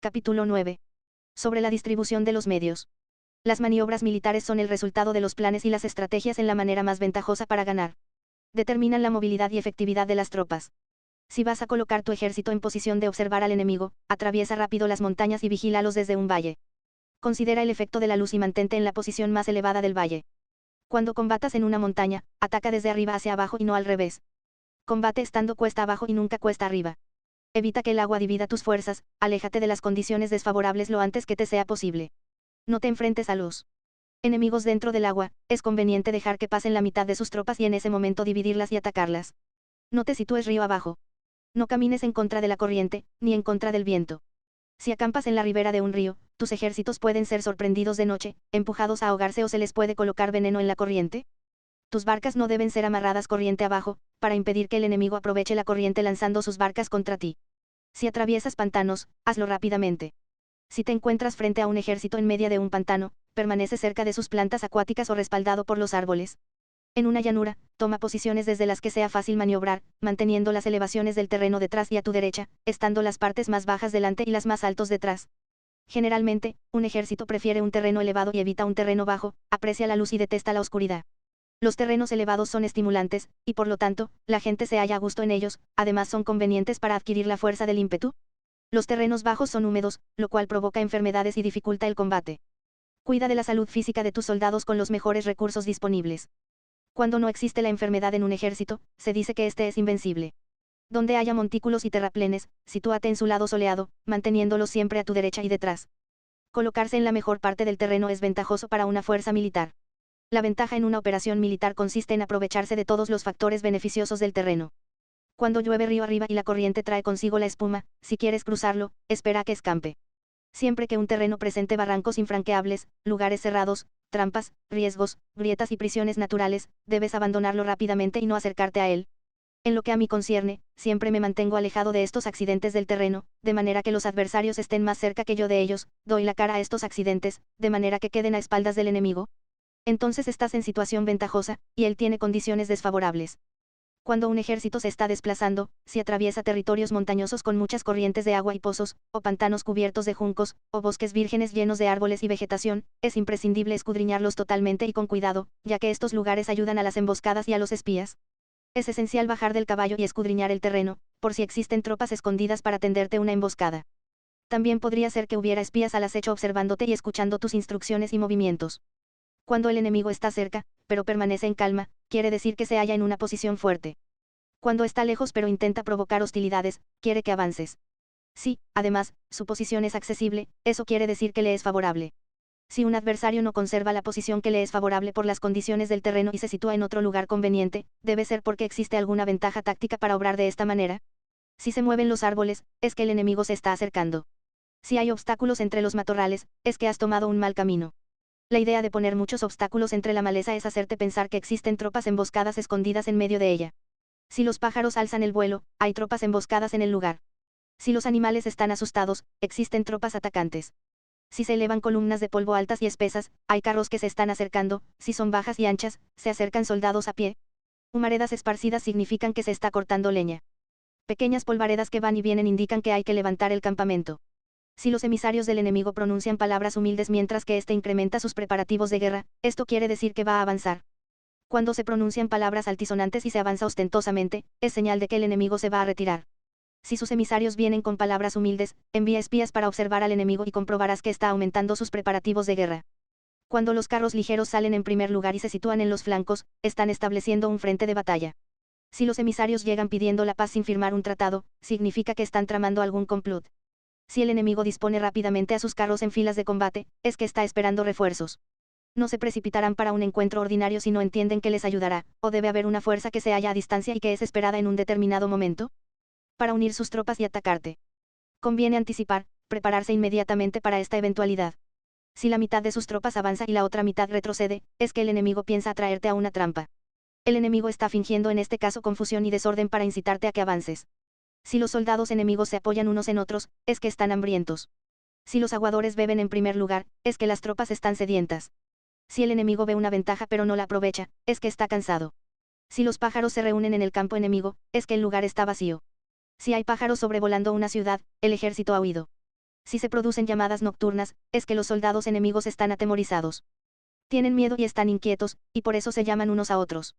Capítulo 9. Sobre la distribución de los medios. Las maniobras militares son el resultado de los planes y las estrategias en la manera más ventajosa para ganar. Determinan la movilidad y efectividad de las tropas. Si vas a colocar tu ejército en posición de observar al enemigo, atraviesa rápido las montañas y vigílalos desde un valle. Considera el efecto de la luz y mantente en la posición más elevada del valle. Cuando combatas en una montaña, ataca desde arriba hacia abajo y no al revés. Combate estando cuesta abajo y nunca cuesta arriba. Evita que el agua divida tus fuerzas, aléjate de las condiciones desfavorables lo antes que te sea posible. No te enfrentes a los enemigos dentro del agua, es conveniente dejar que pasen la mitad de sus tropas y en ese momento dividirlas y atacarlas. No te sitúes río abajo. No camines en contra de la corriente, ni en contra del viento. Si acampas en la ribera de un río, tus ejércitos pueden ser sorprendidos de noche, empujados a ahogarse o se les puede colocar veneno en la corriente. Tus barcas no deben ser amarradas corriente abajo, para impedir que el enemigo aproveche la corriente lanzando sus barcas contra ti. Si atraviesas pantanos, hazlo rápidamente. Si te encuentras frente a un ejército en medio de un pantano, permanece cerca de sus plantas acuáticas o respaldado por los árboles. En una llanura, toma posiciones desde las que sea fácil maniobrar, manteniendo las elevaciones del terreno detrás y a tu derecha, estando las partes más bajas delante y las más altos detrás. Generalmente, un ejército prefiere un terreno elevado y evita un terreno bajo, aprecia la luz y detesta la oscuridad. Los terrenos elevados son estimulantes, y por lo tanto, la gente se halla a gusto en ellos, además son convenientes para adquirir la fuerza del ímpetu. Los terrenos bajos son húmedos, lo cual provoca enfermedades y dificulta el combate. Cuida de la salud física de tus soldados con los mejores recursos disponibles. Cuando no existe la enfermedad en un ejército, se dice que este es invencible. Donde haya montículos y terraplenes, sitúate en su lado soleado, manteniéndolos siempre a tu derecha y detrás. Colocarse en la mejor parte del terreno es ventajoso para una fuerza militar. La ventaja en una operación militar consiste en aprovecharse de todos los factores beneficiosos del terreno. Cuando llueve río arriba y la corriente trae consigo la espuma, si quieres cruzarlo, espera a que escampe. Siempre que un terreno presente barrancos infranqueables, lugares cerrados, trampas, riesgos, grietas y prisiones naturales, debes abandonarlo rápidamente y no acercarte a él. En lo que a mí concierne, siempre me mantengo alejado de estos accidentes del terreno, de manera que los adversarios estén más cerca que yo de ellos, doy la cara a estos accidentes, de manera que queden a espaldas del enemigo. Entonces estás en situación ventajosa, y él tiene condiciones desfavorables. Cuando un ejército se está desplazando, si atraviesa territorios montañosos con muchas corrientes de agua y pozos, o pantanos cubiertos de juncos, o bosques vírgenes llenos de árboles y vegetación, es imprescindible escudriñarlos totalmente y con cuidado, ya que estos lugares ayudan a las emboscadas y a los espías. Es esencial bajar del caballo y escudriñar el terreno, por si existen tropas escondidas para tenderte una emboscada. También podría ser que hubiera espías al acecho observándote y escuchando tus instrucciones y movimientos. Cuando el enemigo está cerca, pero permanece en calma, quiere decir que se halla en una posición fuerte. Cuando está lejos pero intenta provocar hostilidades, quiere que avances. Si, además, su posición es accesible, eso quiere decir que le es favorable. Si un adversario no conserva la posición que le es favorable por las condiciones del terreno y se sitúa en otro lugar conveniente, debe ser porque existe alguna ventaja táctica para obrar de esta manera. Si se mueven los árboles, es que el enemigo se está acercando. Si hay obstáculos entre los matorrales, es que has tomado un mal camino. La idea de poner muchos obstáculos entre la maleza es hacerte pensar que existen tropas emboscadas escondidas en medio de ella. Si los pájaros alzan el vuelo, hay tropas emboscadas en el lugar. Si los animales están asustados, existen tropas atacantes. Si se elevan columnas de polvo altas y espesas, hay carros que se están acercando, si son bajas y anchas, se acercan soldados a pie. Humaredas esparcidas significan que se está cortando leña. Pequeñas polvaredas que van y vienen indican que hay que levantar el campamento. Si los emisarios del enemigo pronuncian palabras humildes mientras que éste incrementa sus preparativos de guerra, esto quiere decir que va a avanzar. Cuando se pronuncian palabras altisonantes y se avanza ostentosamente, es señal de que el enemigo se va a retirar. Si sus emisarios vienen con palabras humildes, envía espías para observar al enemigo y comprobarás que está aumentando sus preparativos de guerra. Cuando los carros ligeros salen en primer lugar y se sitúan en los flancos, están estableciendo un frente de batalla. Si los emisarios llegan pidiendo la paz sin firmar un tratado, significa que están tramando algún complot. Si el enemigo dispone rápidamente a sus carros en filas de combate, es que está esperando refuerzos. No se precipitarán para un encuentro ordinario si no entienden que les ayudará, o debe haber una fuerza que se halla a distancia y que es esperada en un determinado momento para unir sus tropas y atacarte. Conviene anticipar, prepararse inmediatamente para esta eventualidad. Si la mitad de sus tropas avanza y la otra mitad retrocede, es que el enemigo piensa atraerte a una trampa. El enemigo está fingiendo en este caso confusión y desorden para incitarte a que avances. Si los soldados enemigos se apoyan unos en otros, es que están hambrientos. Si los aguadores beben en primer lugar, es que las tropas están sedientas. Si el enemigo ve una ventaja pero no la aprovecha, es que está cansado. Si los pájaros se reúnen en el campo enemigo, es que el lugar está vacío. Si hay pájaros sobrevolando una ciudad, el ejército ha huido. Si se producen llamadas nocturnas, es que los soldados enemigos están atemorizados. Tienen miedo y están inquietos, y por eso se llaman unos a otros.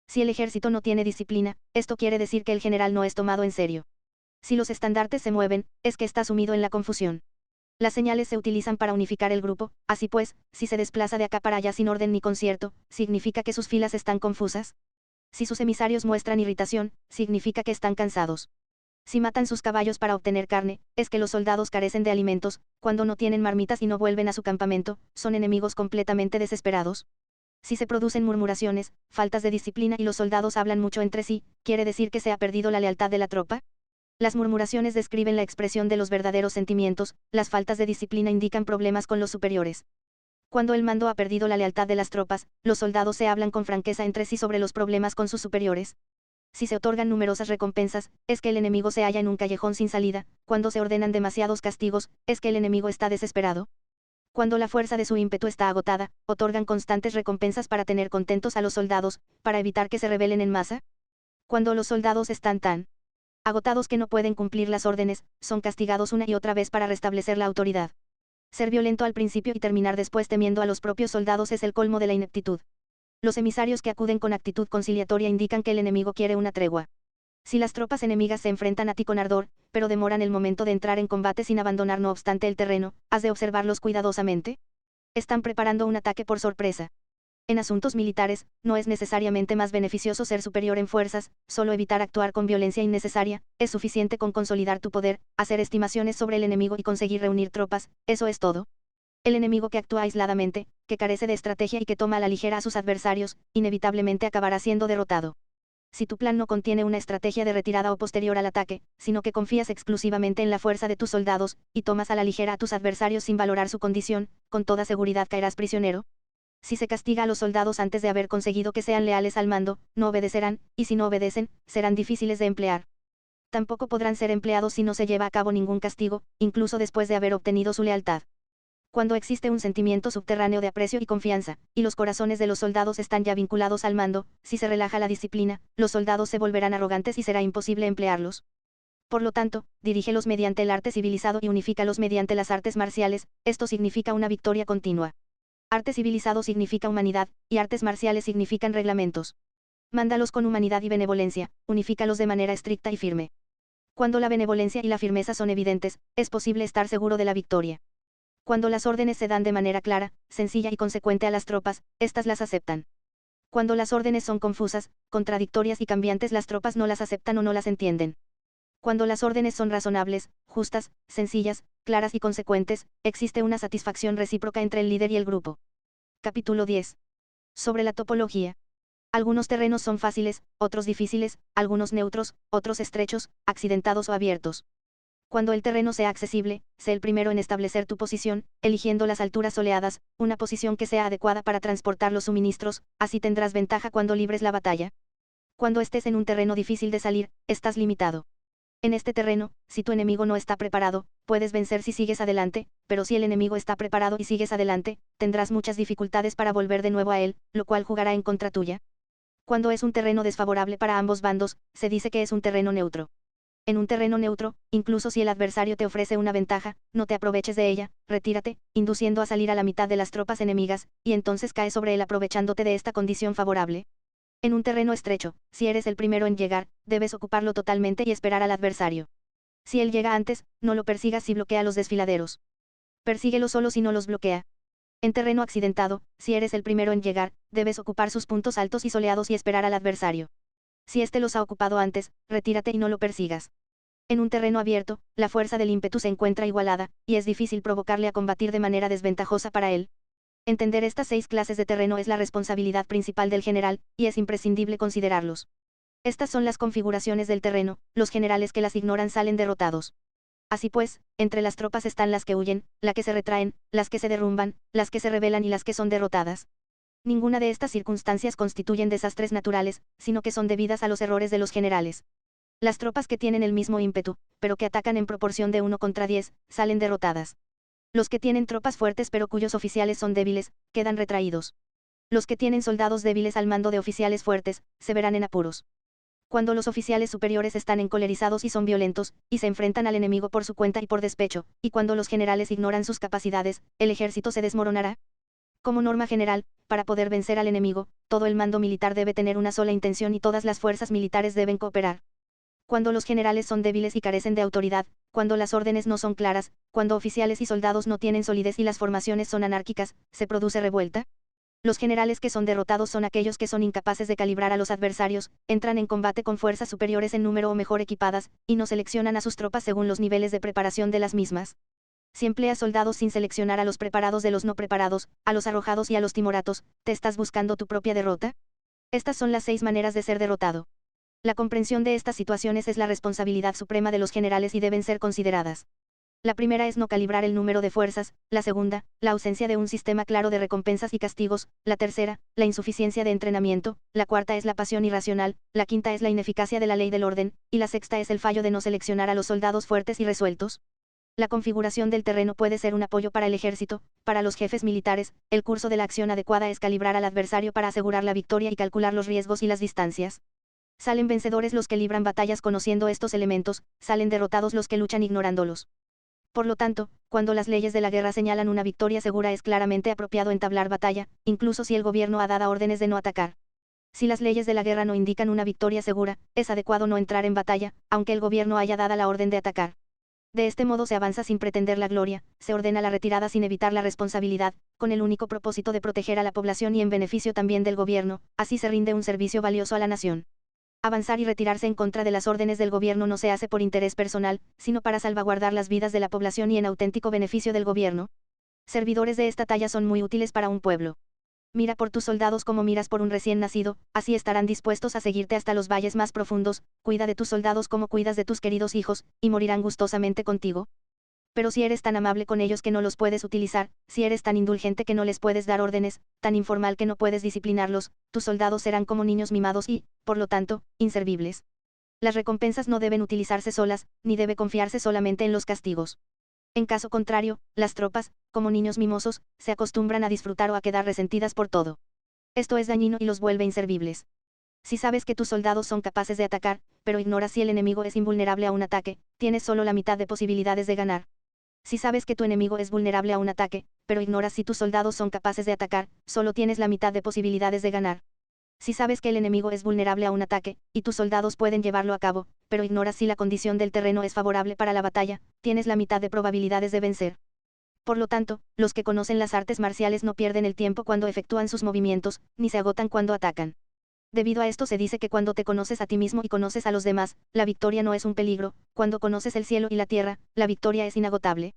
Si el ejército no tiene disciplina, esto quiere decir que el general no es tomado en serio. Si los estandartes se mueven, es que está sumido en la confusión. Las señales se utilizan para unificar el grupo, así pues, si se desplaza de acá para allá sin orden ni concierto, significa que sus filas están confusas. Si sus emisarios muestran irritación, significa que están cansados. Si matan sus caballos para obtener carne, es que los soldados carecen de alimentos; cuando no tienen marmitas y no vuelven a su campamento, son enemigos completamente desesperados. Si se producen murmuraciones, faltas de disciplina y los soldados hablan mucho entre sí, ¿quiere decir que se ha perdido la lealtad de la tropa? Las murmuraciones describen la expresión de los verdaderos sentimientos, las faltas de disciplina indican problemas con los superiores. Cuando el mando ha perdido la lealtad de las tropas, los soldados se hablan con franqueza entre sí sobre los problemas con sus superiores. Si se otorgan numerosas recompensas, es que el enemigo se halla en un callejón sin salida; cuando se ordenan demasiados castigos, es que el enemigo está desesperado. Cuando la fuerza de su ímpetu está agotada, otorgan constantes recompensas para tener contentos a los soldados, para evitar que se rebelen en masa. Cuando los soldados están tan agotados que no pueden cumplir las órdenes, son castigados una y otra vez para restablecer la autoridad. Ser violento al principio y terminar después temiendo a los propios soldados es el colmo de la ineptitud. Los emisarios que acuden con actitud conciliatoria indican que el enemigo quiere una tregua. Si las tropas enemigas se enfrentan a ti con ardor, pero demoran el momento de entrar en combate sin abandonar no obstante el terreno, ¿has de observarlos cuidadosamente? Están preparando un ataque por sorpresa. En asuntos militares, no es necesariamente más beneficioso ser superior en fuerzas; solo evitar actuar con violencia innecesaria; es suficiente con consolidar tu poder, hacer estimaciones sobre el enemigo y conseguir reunir tropas; eso es todo. El enemigo que actúa aisladamente, que carece de estrategia y que toma a la ligera a sus adversarios, inevitablemente acabará siendo derrotado. Si tu plan no contiene una estrategia de retirada o posterior al ataque, sino que confías exclusivamente en la fuerza de tus soldados, y tomas a la ligera a tus adversarios sin valorar su condición, con toda seguridad caerás prisionero. Si se castiga a los soldados antes de haber conseguido que sean leales al mando, no obedecerán, y si no obedecen, serán difíciles de emplear. Tampoco podrán ser empleados si no se lleva a cabo ningún castigo, incluso después de haber obtenido su lealtad. Cuando existe un sentimiento subterráneo de aprecio y confianza, y los corazones de los soldados están ya vinculados al mando, si se relaja la disciplina, los soldados se volverán arrogantes y será imposible emplearlos. Por lo tanto, dirígelos mediante el arte civilizado y unifícalos mediante las artes marciales; esto significa una victoria continua. Arte civilizado significa humanidad, y artes marciales significan reglamentos. Mándalos con humanidad y benevolencia, unifícalos de manera estricta y firme. Cuando la benevolencia y la firmeza son evidentes, es posible estar seguro de la victoria. Cuando las órdenes se dan de manera clara, sencilla y consecuente a las tropas, éstas las aceptan. Cuando las órdenes son confusas, contradictorias y cambiantes, las tropas no las aceptan o no las entienden. Cuando las órdenes son razonables, justas, sencillas, claras y consecuentes, existe una satisfacción recíproca entre el líder y el grupo. Capítulo 10. Sobre la topología. Algunos terrenos son fáciles, otros difíciles; algunos neutros, otros estrechos, accidentados o abiertos. Cuando el terreno sea accesible, sé el primero en establecer tu posición, eligiendo las alturas soleadas, una posición que sea adecuada para transportar los suministros; así tendrás ventaja cuando libres la batalla. Cuando estés en un terreno difícil de salir, estás limitado. En este terreno, si tu enemigo no está preparado, puedes vencer si sigues adelante; pero si el enemigo está preparado y sigues adelante, tendrás muchas dificultades para volver de nuevo a él, lo cual jugará en contra tuya. Cuando es un terreno desfavorable para ambos bandos, se dice que es un terreno neutro. En un terreno neutro, incluso si el adversario te ofrece una ventaja, no te aproveches de ella; retírate, induciendo a salir a la mitad de las tropas enemigas, y entonces cae sobre él aprovechándote de esta condición favorable. En un terreno estrecho, si eres el primero en llegar, debes ocuparlo totalmente y esperar al adversario. Si él llega antes, no lo persigas y bloquea a los desfiladeros. Persíguelo solo si no los bloquea. En terreno accidentado, si eres el primero en llegar, debes ocupar sus puntos altos y soleados y esperar al adversario. Si éste los ha ocupado antes, retírate y no lo persigas. En un terreno abierto, la fuerza del ímpetu se encuentra igualada, y es difícil provocarle a combatir de manera desventajosa para él. Entender estas 6 clases de terreno es la responsabilidad principal del general, y es imprescindible considerarlos. Estas son las configuraciones del terreno; los generales que las ignoran salen derrotados. Así pues, entre las tropas están las que huyen, las que se retraen, las que se derrumban, las que se rebelan y las que son derrotadas. Ninguna de estas circunstancias constituyen desastres naturales, sino que son debidas a los errores de los generales. Las tropas que tienen el mismo ímpetu, pero que atacan en proporción de 1 contra 10, salen derrotadas. Los que tienen tropas fuertes pero cuyos oficiales son débiles, quedan retraídos. Los que tienen soldados débiles al mando de oficiales fuertes, se verán en apuros. Cuando los oficiales superiores están encolerizados y son violentos, y se enfrentan al enemigo por su cuenta y por despecho, y cuando los generales ignoran sus capacidades, el ejército se desmoronará. Como norma general, para poder vencer al enemigo, todo el mando militar debe tener una sola intención y todas las fuerzas militares deben cooperar. Cuando los generales son débiles y carecen de autoridad, cuando las órdenes no son claras, cuando oficiales y soldados no tienen solidez y las formaciones son anárquicas, ¿se produce revuelta? Los generales que son derrotados son aquellos que son incapaces de calibrar a los adversarios, entran en combate con fuerzas superiores en número o mejor equipadas, y no seleccionan a sus tropas según los niveles de preparación de las mismas. Si empleas soldados sin seleccionar a los preparados de los no preparados, a los arrojados y a los timoratos, ¿te estás buscando tu propia derrota? Estas son las 6 maneras de ser derrotado. La comprensión de estas situaciones es la responsabilidad suprema de los generales y deben ser consideradas. La primera es no calibrar el número de fuerzas, la segunda, la ausencia de un sistema claro de recompensas y castigos, la tercera, la insuficiencia de entrenamiento, la cuarta es la pasión irracional, la quinta es la ineficacia de la ley del orden, y la sexta es el fallo de no seleccionar a los soldados fuertes y resueltos. La configuración del terreno puede ser un apoyo para el ejército, para los jefes militares, el curso de la acción adecuada es calibrar al adversario para asegurar la victoria y calcular los riesgos y las distancias. Salen vencedores los que libran batallas conociendo estos elementos, salen derrotados los que luchan ignorándolos. Por lo tanto, cuando las leyes de la guerra señalan una victoria segura es claramente apropiado entablar batalla, incluso si el gobierno ha dado órdenes de no atacar. Si las leyes de la guerra no indican una victoria segura, es adecuado no entrar en batalla, aunque el gobierno haya dado la orden de atacar. De este modo se avanza sin pretender la gloria, se ordena la retirada sin evitar la responsabilidad, con el único propósito de proteger a la población y en beneficio también del gobierno, así se rinde un servicio valioso a la nación. Avanzar y retirarse en contra de las órdenes del gobierno no se hace por interés personal, sino para salvaguardar las vidas de la población y en auténtico beneficio del gobierno. Servidores de esta talla son muy útiles para un pueblo. Mira por tus soldados como miras por un recién nacido, así estarán dispuestos a seguirte hasta los valles más profundos, cuida de tus soldados como cuidas de tus queridos hijos, y morirán gustosamente contigo. Pero si eres tan amable con ellos que no los puedes utilizar, si eres tan indulgente que no les puedes dar órdenes, tan informal que no puedes disciplinarlos, tus soldados serán como niños mimados y, por lo tanto, inservibles. Las recompensas no deben utilizarse solas, ni debe confiarse solamente en los castigos. En caso contrario, las tropas, como niños mimosos, se acostumbran a disfrutar o a quedar resentidas por todo. Esto es dañino y los vuelve inservibles. Si sabes que tus soldados son capaces de atacar, pero ignoras si el enemigo es invulnerable a un ataque, tienes solo la mitad de posibilidades de ganar. Si sabes que tu enemigo es vulnerable a un ataque, pero ignoras si tus soldados son capaces de atacar, solo tienes la mitad de posibilidades de ganar. Si sabes que el enemigo es vulnerable a un ataque, y tus soldados pueden llevarlo a cabo, pero ignoras si la condición del terreno es favorable para la batalla, tienes la mitad de probabilidades de vencer. Por lo tanto, los que conocen las artes marciales no pierden el tiempo cuando efectúan sus movimientos, ni se agotan cuando atacan. Debido a esto se dice que cuando te conoces a ti mismo y conoces a los demás, la victoria no es un peligro, cuando conoces el cielo y la tierra, la victoria es inagotable.